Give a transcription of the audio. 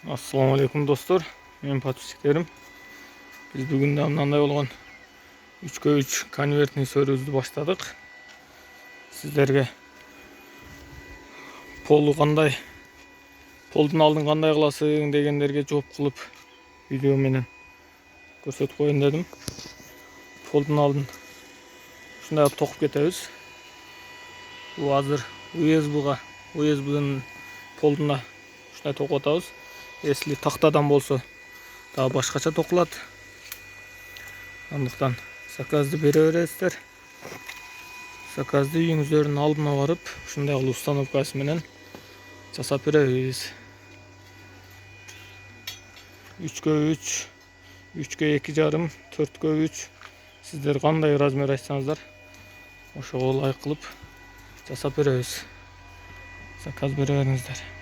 Assalamu alaikum dostlar. Men patuştiklerim. Biz bugün de mындай болгон 3x3 konvertni sörүүбүздү баштадык. Sizlerge poldu кандай, poldун алдын кандай кыласың дегендерге жооп кылып видео менен көрсөтүп коеюн дедим. Poldун алдын ушундай кылып токуп кетебиз. Бул азыр USB-дун полдуна ушундай токуп атабыз. Если тактадан болсо дагы башкача токулат. Андыктан заказды бере бересиздер. Заказды үйүңүздөрдүн алдына барып, ушундай кылып установкасы менен жасап беребиз. 3x3, 3x2,5, 4x3 сиздер кандай размер айтсаңыздар, ошого ылайык кылып жасап беребиз. Заказ бере бериңиздер.